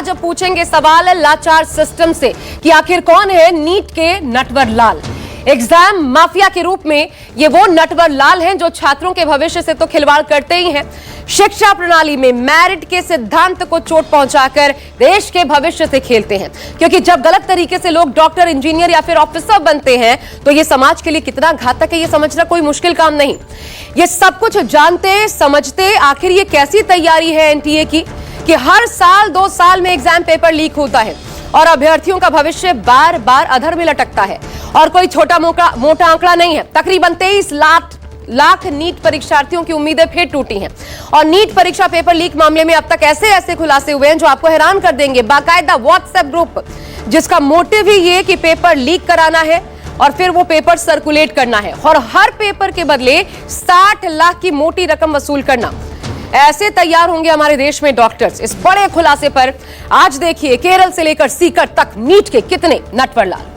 आज पूछेंगे सवाल लाचार सिस्टम से कि आखिर कौन है नीट के नटवर लाल। एग्जाम माफिया के रूप में ये वो नटवर लाल हैं जो छात्रों के भविष्य से तो खिलवाड़ करते ही हैं, शिक्षा प्रणाली में मेरिट के सिद्धांत को चोट पहुंचाकर देश के भविष्य से खेलते हैं। क्योंकि जब गलत तरीके से लोग डॉक्टर, इंजीनियर या फिर ऑफिसर बनते हैं तो ये समाज के लिए कितना घातक है ये समझना कोई मुश्किल काम नहीं। ये सब कुछ जानते समझते आखिर ये कैसी तैयारी है एनटीए की कि हर साल 2 साल में एग्जाम पेपर लीक होता है और अभ्यर्थियों का भविष्य बार बार अधर में लटकता है। और कोई छोटा मोटा आंकड़ा नहीं है, तकरीबन 23 लाख नीट परीक्षार्थियों की उम्मीदें फिर टूटी हैं। और नीट परीक्षा पेपर लीक मामले में अब तक ऐसे खुलासे हुए हैं जो आपको हैरान कर देंगे। बाकायदा व्हाट्सएप ग्रुप जिसका मोटिव ही ये कि पेपर लीक कराना है और फिर वो पेपर सर्कुलेट करना है और हर पेपर के बदले 60 लाख की मोटी रकम वसूल करना। ऐसे तैयार होंगे हमारे देश में डॉक्टर्स। इस बड़े खुलासे पर आज देखिए केरल से लेकर सीकर तक नीट के कितने नटवर लाल।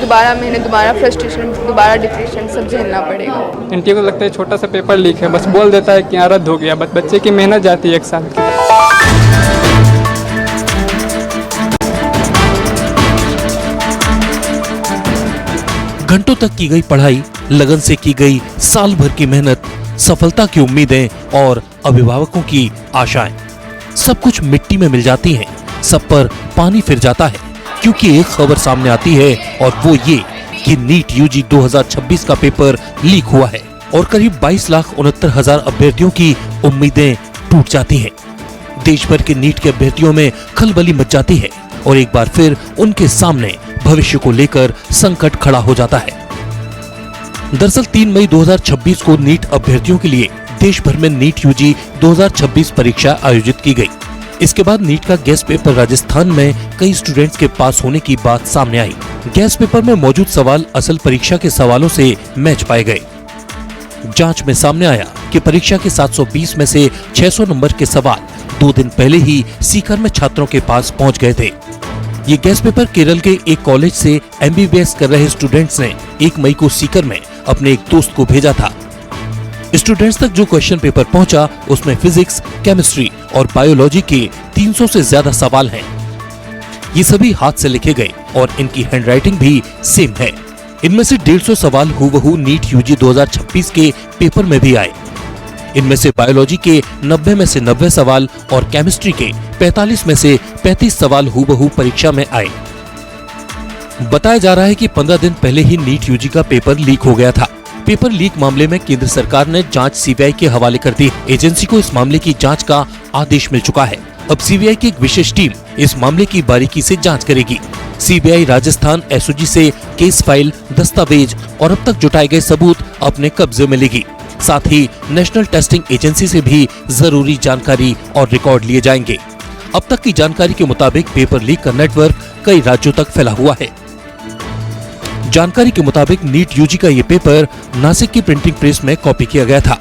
दोबारा मेहनत, दोबारा फ्रस्ट्रेशन, दोबारा डिप्रेशन सब झेलना पड़ेगा। एनटीए को लगता है छोटा सा पेपर लीक है, बस बोल देता है कि यहाँ रद्द हो गया, बस बच्चे की मेहनत जाती है 1 साल की। घंटों तक की गई पढ़ाई, लगन से की गई साल भर की मेहनत, सफलता की उम्मीदें और अभिभावकों की आशाएं सब कुछ मिट्टी में मिल जाती हैं। सब पर पानी फिर जाता है क्योंकि एक खबर सामने आती है और वो ये कि नीट यूजी 2026 का पेपर लीक हुआ है और करीब 22,69,000 अभ्यर्थियों की उम्मीदें टूट जाती हैं। देश भर के नीट के अभ्यर्थियों में खलबली मच जाती है और एक बार फिर उनके सामने भविष्य को लेकर संकट खड़ा हो जाता है। दरअसल 3 मई 2026 को नीट अभ्यर्थियों के लिए देश भर में नीट यूजी 2026 परीक्षा आयोजित की गई। इसके बाद नीट का गेस्ट पेपर राजस्थान में कई स्टूडेंट्स के पास होने की बात सामने आई। गेस्ट पेपर में मौजूद सवाल असल परीक्षा के सवालों से मैच पाए गए। जांच में सामने आया कि परीक्षा के 720 में से 600 नंबर के सवाल 2 दिन पहले ही सीकर में छात्रों के पास पहुंच गए थे। ये गेस्ट पेपर केरल के एक कॉलेज से एमबीबीएस कर रहे स्टूडेंट्स ने 1 मई को सीकर में अपने एक दोस्त को भेजा था। स्टूडेंट्स तक जो क्वेश्चन पेपर पहुंचा उसमें फिजिक्स, केमिस्ट्री और बायोलॉजी के 300 से ज्यादा सवाल हैं। ये सभी हाथ से लिखे गए और इनकी हैंडराइटिंग भी सेम है। इनमें से 150 सवाल हूबहू नीट यूजी 2026 के पेपर में भी आए। इनमें से बायोलॉजी के 90 में से 90 सवाल और केमिस्ट्री के 45 में से 35 सवाल हूबहू परीक्षा में आए। बताया जा रहा है कि 15 दिन पहले ही नीट यूजी का पेपर लीक हो गया था। पेपर लीक मामले में केंद्र सरकार ने जांच सीबीआई के हवाले कर दी। एजेंसी को इस मामले की जांच का आदेश मिल चुका है। अब सीबीआई की एक विशेष टीम इस मामले की बारीकी से जांच करेगी। सीबीआई राजस्थान एसओजी से केस फाइल, दस्तावेज और अब तक जुटाए गए सबूत अपने कब्जे में लेगी। साथ ही नेशनल टेस्टिंग एजेंसी से भी जरूरी जानकारी और रिकॉर्ड लिए जाएंगे। अब तक की जानकारी के मुताबिक पेपर लीक का नेटवर्क कई राज्यों तक फैला हुआ है। जानकारी के मुताबिक नीट यूजी का ये पेपर नासिक की प्रिंटिंग प्रेस में कॉपी किया गया था।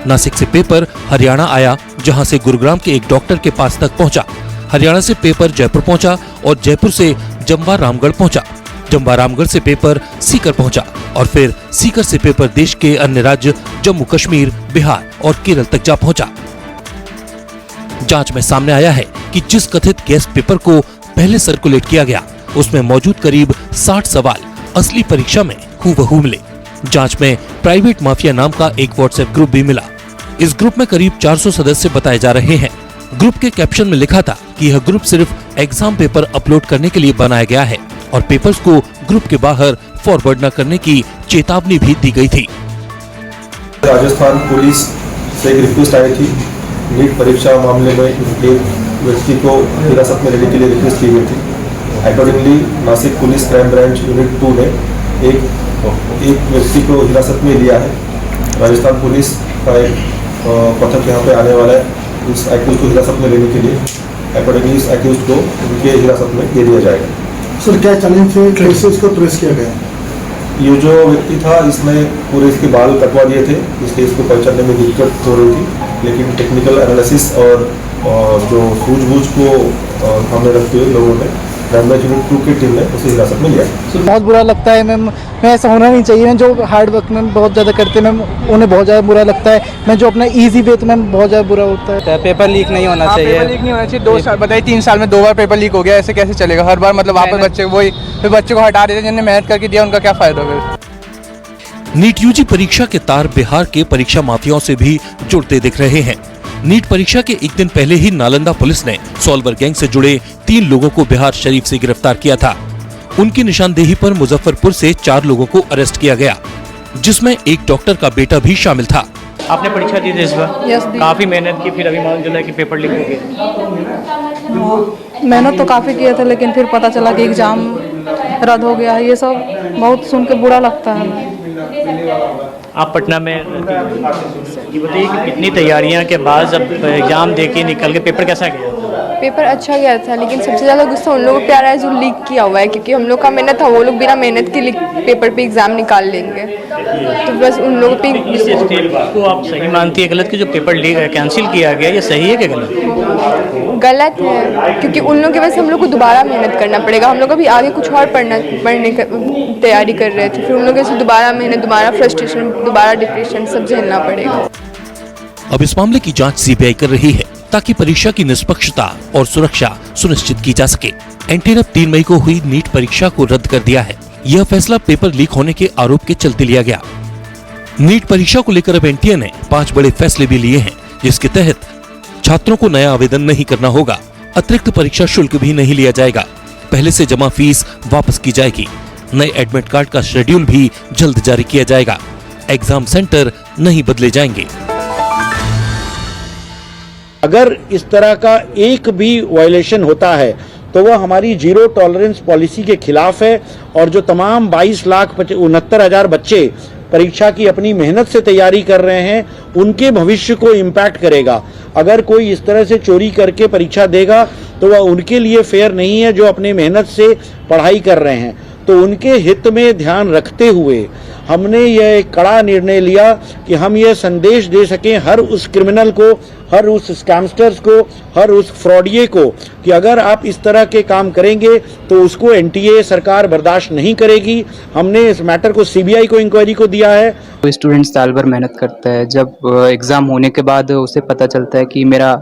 नासिक से पेपर हरियाणा आया, जहां से गुरुग्राम के एक डॉक्टर के पास तक पहुंचा। हरियाणा से पेपर जयपुर पहुंचा और जयपुर से जम्वा रामगढ़ पहुंचा। जम्वा रामगढ़ से पेपर सीकर पहुंचा और फिर सीकर से पेपर देश के अन्य राज्य जम्मू कश्मीर, बिहार और केरल तक जा पहुंचा। जांच में सामने आया है कि जिस कथित गेस्ट पेपर को पहले सर्कुलेट किया गया उसमें मौजूद करीब 60 सवाल असली परीक्षा में हूबहू मिले। जांच में प्राइवेट माफिया नाम का एक व्हाट्सएप ग्रुप भी मिला। इस ग्रुप में करीब 400 सदस्य बताए जा रहे हैं। ग्रुप के कैप्शन में लिखा था कि यह ग्रुप सिर्फ एग्जाम पेपर अपलोड करने के लिए बनाया गया है और पेपर्स को ग्रुप के बाहर फॉरवर्ड न करने की चेतावनी भी दी गई थी। राजस्थान पुलिस से एक रिक्वेस्ट आई थी। नीट परीक्षा मामले में एक व्यक्ति को हिरासत में लेने के लिए रिक्वेस्ट की गई थी। Accordingly Nashik police crime branch unit 2 ने एक व्यक्ति को हिरासत में लिया है। राजस्थान पुलिस का एक पथक यहाँ पे आने वाला है इस एक्यूज को हिरासत में लेने के लिए। अकॉर्डिंगली इस एक्यूज को उनके हिरासत में दे दिया जाएगा। सर क्या चैलेंज है, कैसे इसको ट्रेस किया गया? ये जो व्यक्ति था इसने पूरे इसके बाल कटवा दिए थे, इसलिए इसको पहचानने में दिक्कत हो रही थी। लेकिन टेक्निकल एनालिसिस और जो सूझबूझ को सामने रखते हुए लोगों ने क्राइम ब्रांच यूनिट 2 की टीम ने उसे हिरासत में लिया। बहुत बुरा लगता है मैम, मैं ऐसा होना नहीं चाहिए। मैम जो हार्ड वर्क मैम बहुत ज़्यादा करते हैं मैम, उन्हें बहुत ज़्यादा बुरा लगता है। मैं जो अपना ईजी वे तो मैम बहुत ज़्यादा बुरा होता है। पेपर लीक नहीं होना चाहिए। पेपर लीक नहीं होना चाहिए। 2 साल बताइए, 3 साल में 2 बार पेपर लीक हो गया, ऐसे कैसे चलेगा? हर बार मतलब वहाँ पर बच्चे वही फिर बच्चे को हटा देते हैं जिन्होंने मेहनत करके दिया, उनका क्या फायदा होगा? नीट यूजी परीक्षा के तार बिहार के परीक्षा माफियाओं से भी जुड़ते दिख रहे हैं। नीट परीक्षा के एक दिन पहले ही नालंदा पुलिस ने सॉल्वर गैंग से जुड़े 3 लोगों को बिहार शरीफ से गिरफ्तार किया था। उनकी निशानदेही पर मुजफ्फरपुर से 4 लोगों को अरेस्ट किया गया, जिसमें एक डॉक्टर का बेटा भी शामिल था। आपने परीक्षा दी थी इस बार? यस दी। काफी मेहनत की, फिर अभी मालूम चला कि पेपर लीक हो गया। मेहनत तो काफ़ी किया था, लेकिन फिर पता चला कि एग्ज़ाम रद्द हो गया है। ये सब बहुत सुन के बुरा लगता है। आप पटना में रहती हैं। ये बताइए कि कितनी तैयारियां के बाद जब एग्जाम दे के निकल के पेपर कैसा गया? पेपर अच्छा गया था, लेकिन सबसे ज़्यादा गुस्सा उन लोगों पे आ रहा है जो लीक किया हुआ है, क्योंकि हम लोग का मेहनत था, वो लोग बिना मेहनत के पेपर पे एग्ज़ाम निकाल लेंगे। तो बस उन लोगों पे इस स्टेट को आप सही मानती है गलत कि जो पेपर लीक कैंसिल किया गया, ये सही है कि गलत? गलत है, क्योंकि उन लोगों की वजह से हम लोग को दोबारा मेहनत करना पड़ेगा। हम लोग अभी आगे कुछ और पढ़ने का तैयारी कर रहे थे, फिर उन लोगों से दोबारा मेहनत, दोबारा फ्रस्ट्रेशन, दोबारा डिप्रेशन सब झेलना पड़ेगा। अब इस मामले की जांच सीबीआई कर रही है ताकि परीक्षा की निष्पक्षता और सुरक्षा सुनिश्चित की जा सके। एनटीए ने 3 मई को हुई नीट परीक्षा को रद्द कर दिया है। यह फैसला पेपर लीक होने के आरोप के चलते लिया गया। नीट परीक्षा को लेकर अब एनटीए ने 5 बड़े फैसले भी लिए हैं, जिसके तहत छात्रों को नया आवेदन नहीं करना होगा, अतिरिक्त परीक्षा शुल्क भी नहीं लिया जाएगा, पहले से जमा फीस वापस की जाएगी, नए एडमिट कार्ड का शेड्यूल भी जल्द जारी किया जाएगा, एग्जाम सेंटर नहीं बदले जाएंगे। अगर इस तरह का एक भी वायलेशन होता है तो वह हमारी जीरो टॉलरेंस पॉलिसी के खिलाफ है, और जो तमाम 22,69,000 बच्चे परीक्षा की अपनी मेहनत से तैयारी कर रहे हैं, उनके भविष्य को इम्पैक्ट करेगा। अगर कोई इस तरह से चोरी करके परीक्षा देगा तो वह उनके लिए फेयर नहीं है जो अपनी मेहनत से पढ़ाई कर रहे हैं। तो उनके हित में ध्यान रखते हुए हमने यह एक कड़ा निर्णय लिया कि हम यह संदेश दे सकें हर उस क्रिमिनल को, हर उस स्कैमस्टर्स को, हर उस फ्रॉडिये को कि अगर आप इस तरह के काम करेंगे तो उसको एनटीए सरकार बर्दाश्त नहीं करेगी। हमने इस मैटर को सीबीआई को इंक्वायरी को दिया है। तो स्टूडेंट साल भर मेहनत करता है, जब एग्ज़ाम होने के बाद उसे पता चलता है कि मेरा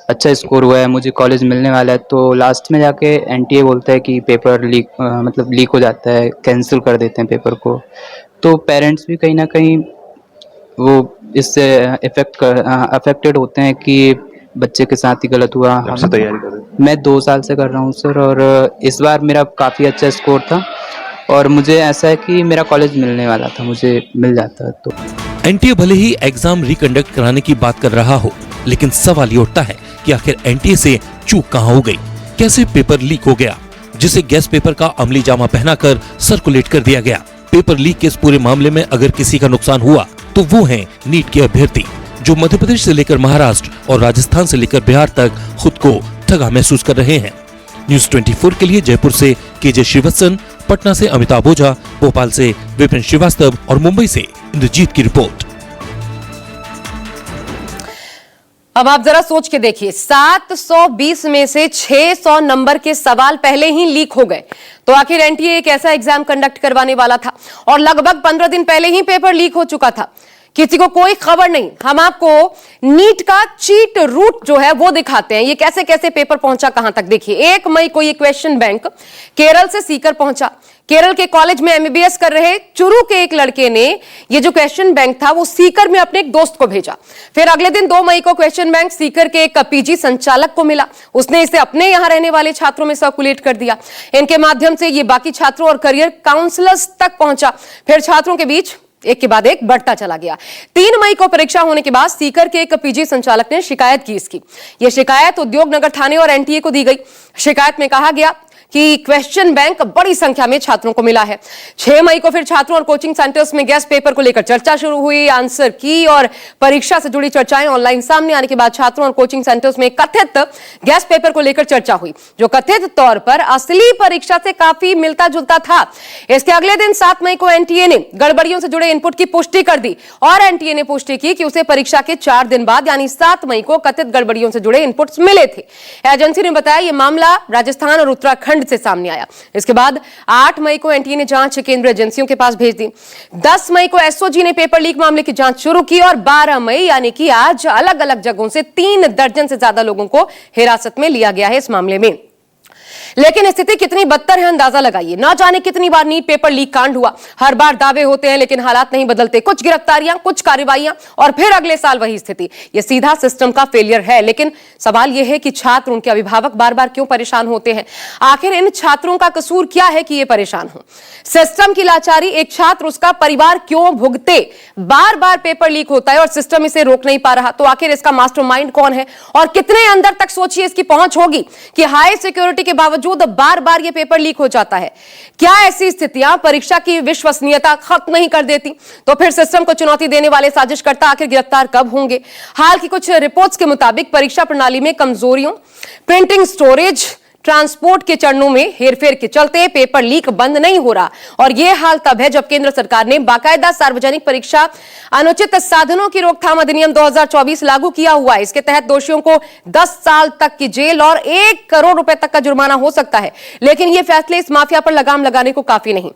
अच्छा स्कोर हुआ है, मुझे कॉलेज मिलने वाला है, तो लास्ट में जाके एनटीए बोलता है कि पेपर लीक हो जाता है, कैंसिल कर देते हैं पेपर को। तो पेरेंट्स भी कहीं ना कहीं वो इससे अफेक्टेड होते हैं कि बच्चे के साथ ही गलत हुआ। हमसे तैयारी कर रहे हैं। मैं 2 साल से कर रहा हूँ सर, और इस बार मेरा काफ़ी अच्छा स्कोर था, और मुझे ऐसा है कि मेरा कॉलेज मिलने वाला था, मुझे मिल जाता। तो एनटीए भले ही एग्जाम रिकंडक्ट कराने की बात कर रहा हो, लेकिन सवाल ये उठता है कि आखिर एनटीए से चूक कहां हो गई, कैसे पेपर लीक हो गया, जिसे गैस पेपर का अमली जामा पहनाकर सर्कुलेट कर दिया गया। पेपर लीक के इस पूरे मामले में अगर किसी का नुकसान हुआ तो वो हैं नीट के अभ्यर्थी, जो मध्य प्रदेश से लेकर महाराष्ट्र और राजस्थान से लेकर बिहार तक खुद को ठगा महसूस कर रहे हैं। न्यूज़ 24 के लिए जयपुर से केजे श्रीवत्सन, पटना से अमिताभ ओझा, भोपाल से विपिन श्रीवास्तव और मुंबई से इंद्रजीत की रिपोर्ट। अब आप जरा सोच के देखिए, 720 में से 600 नंबर के सवाल पहले ही लीक हो गए, तो आखिर एनटीए एक ऐसा एग्जाम कंडक्ट करवाने वाला था और लगभग 15 दिन पहले ही पेपर लीक हो चुका था। किसी को कोई खबर नहीं। हम आपको नीट का चीट रूट जो है वो दिखाते हैं, ये कैसे कैसे पेपर पहुंचा कहां तक। देखिए, 1 मई को ये क्वेश्चन बैंक केरल से सीकर पहुंचा। केरल के कॉलेज में एमबीबीएस कर रहे चुरू के एक लड़के ने ये जो क्वेश्चन बैंक था वो सीकर में अपने एक दोस्त को भेजा। फिर अगले दिन 2 मई को क्वेश्चन बैंक सीकर के एक पीजी संचालक को मिला। उसने इसे अपने यहां रहने वाले छात्रों में सर्कुलेट कर दिया। इनके माध्यम से ये बाकी छात्रों और करियर काउंसलर्स तक पहुंचा। फिर छात्रों के बीच एक के बाद एक बढ़ता चला गया। 3 मई को परीक्षा होने के बाद सीकर के एक पीजी संचालक ने शिकायत की इसकी। यह शिकायत उद्योग नगर थाने और एनटीए को दी गई। शिकायत में कहा गया कि क्वेश्चन बैंक बड़ी संख्या में छात्रों को मिला है। 6 मई को फिर छात्रों और कोचिंग सेंटर्स में गैस पेपर को लेकर चर्चा शुरू हुई। आंसर की और परीक्षा से जुड़ी चर्चाएं ऑनलाइन सामने आने के बाद छात्रों और कोचिंग सेंटर्स में कथित गैस पेपर को लेकर चर्चा हुई, जो कथित तौर पर असली परीक्षा से काफी मिलता जुलता था। इसके अगले दिन 7 मई को एनटीए ने गड़बड़ियों से जुड़े इनपुट की पुष्टि कर दी और एनटीए ने पुष्टि की कि उसे परीक्षा के 4 दिन बाद यानी 7 मई को कथित गड़बड़ियों से जुड़े इनपुट्स मिले थे। एजेंसी ने बताया यह मामला राजस्थान और उत्तराखंड भिंड से सामने आया। इसके बाद 8 मई को एनटीए ने जांच केंद्रीय एजेंसियों के पास भेज दी। 10 मई को एसओजी ने पेपर लीक मामले की जांच शुरू की और 12 मई यानी कि आज अलग अलग जगहों से 3 दर्जन से ज्यादा लोगों को हिरासत में लिया गया है इस मामले में। लेकिन स्थिति कितनी बदतर है अंदाजा लगाइए। ना जाने कितनी बार नीट पेपर लीक कांड हुआ। हर बार दावे होते हैं लेकिन हालात नहीं बदलते। कुछ गिरफ्तारियां, कुछ कार्रवाइयां और फिर अगले साल वही स्थिति। यह सीधा सिस्टम का फेलियर है। लेकिन सवाल यह है कि छात्र, उनके अभिभावक बार बार क्यों परेशान होते हैं? आखिर इन छात्रों का कसूर क्या है कि ये परेशान हो? सिस्टम की लाचारी, एक छात्र, उसका परिवार क्यों भुगते? बार बार पेपर लीक होता है और सिस्टम इसे रोक नहीं पा रहा। तो आखिर इसका मास्टरमाइंड कौन है और कितने अंदर तक सोचिए इसकी पहुंच होगी कि हाई सिक्योरिटी के बावजूद बार बार ये पेपर लीक हो जाता है? क्या ऐसी स्थितियां परीक्षा की विश्वसनीयता खत्म नहीं कर देती? तो फिर सिस्टम को चुनौती देने वाले साजिशकर्ता आखिर गिरफ्तार कब होंगे? हाल की कुछ रिपोर्ट्स के मुताबिक परीक्षा प्रणाली में कमजोरियों, प्रिंटिंग, स्टोरेज, ट्रांसपोर्ट के चरणों में हेरफेर के चलते पेपर लीक बंद नहीं हो रहा। और यह हाल तब है जब केंद्र सरकार ने बाकायदा सार्वजनिक परीक्षा अनुचित साधनों की रोकथाम अधिनियम 2024 लागू किया हुआ है। इसके तहत दोषियों को 10 साल तक की जेल और 1 करोड़ रुपए तक का जुर्माना हो सकता है। लेकिन यह फैसले इस माफिया पर लगाम लगाने को काफी नहीं।